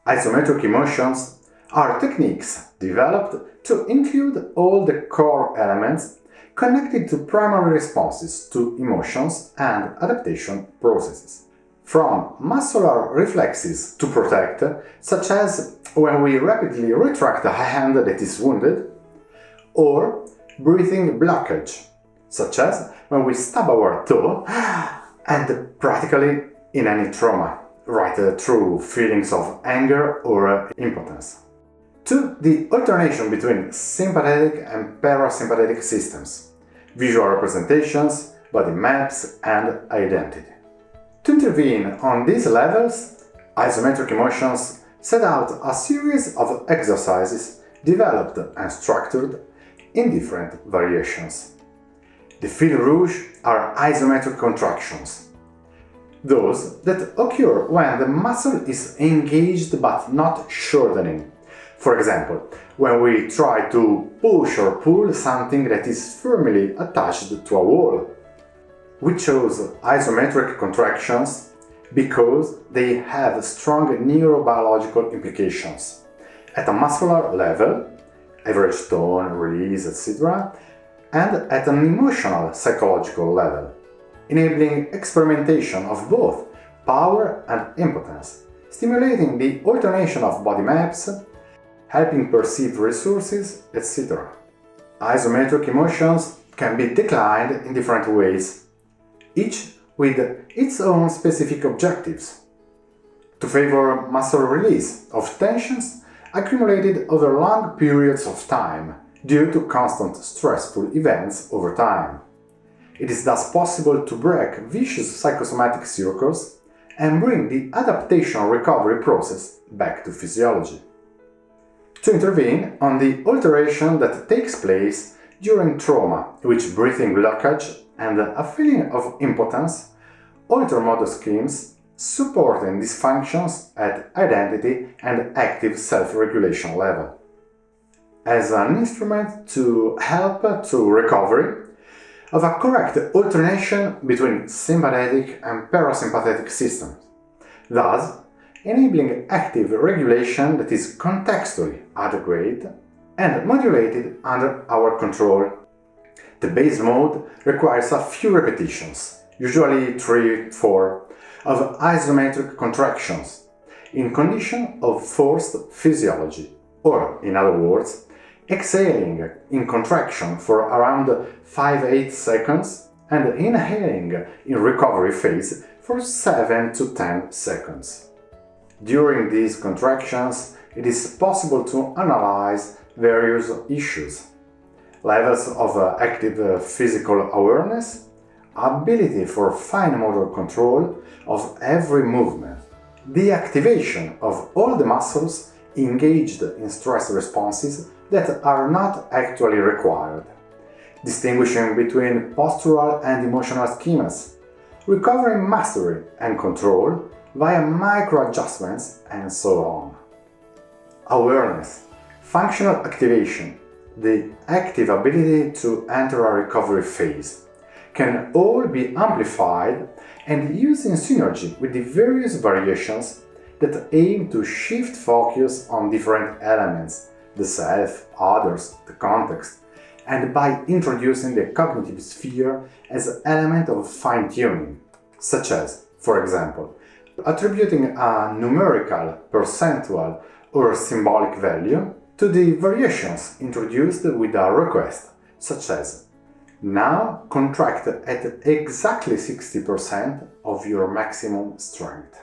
Isometric emotions are techniques developed to include all the core elements connected to primary responses to emotions and adaptation processes. From muscular reflexes to protect, such as when we rapidly retract a hand that is wounded, or breathing blockage, such as when we stub our toe, and practically in any trauma, right through feelings of anger or impotence. To the alternation between sympathetic and parasympathetic systems, visual representations, body maps, and identity. To intervene on these levels, Isometric Emotions set out a series of exercises developed and structured in different variations. The fil rouge are isometric contractions, those that occur when the muscle is engaged but not shortening. For example, when we try to push or pull something that is firmly attached to a wall. We chose isometric contractions because they have strong neurobiological implications at a muscular level, average tone, release, etc., and at an emotional psychological level, enabling experimentation of both power and impotence, stimulating the alternation of body maps, helping perceive resources, etc. Isometric emotions can be declined in different ways, each with its own specific objectives. To favor muscle release of tensions accumulated over long periods of time due to constant stressful events over time. It is thus possible to break vicious psychosomatic circles and bring the adaptation recovery process back to physiology. To intervene on the alteration that takes place during trauma, which breathing blockage and a feeling of impotence, alter motor schemes supporting dysfunctions at identity and active self-regulation level. As an instrument to help to recovery of a correct alternation between sympathetic and parasympathetic systems, thus enabling active regulation that is contextually adequate and modulated under our control. The base mode requires a few repetitions, usually 3-4, of isometric contractions in condition of forced physiology, or, in other words, exhaling in contraction for around 5-8 seconds and inhaling in recovery phase for 7 to 10 seconds. During these contractions, it is possible to analyze various issues: levels of active physical awareness, ability for fine motor control of every movement, the activation of all the muscles engaged in stress responses that are not actually required, distinguishing between postural and emotional schemas, recovering mastery and control via micro-adjustments, and so on. Awareness, functional activation, the active ability to enter a recovery phase, can all be amplified and used in synergy with the various variations that aim to shift focus on different elements, the self, others, the context, and by introducing the cognitive sphere as an element of fine-tuning, such as, for example, attributing a numerical, percentual, or symbolic value to the variations introduced with a request, such as now contract at exactly 60% of your maximum strength.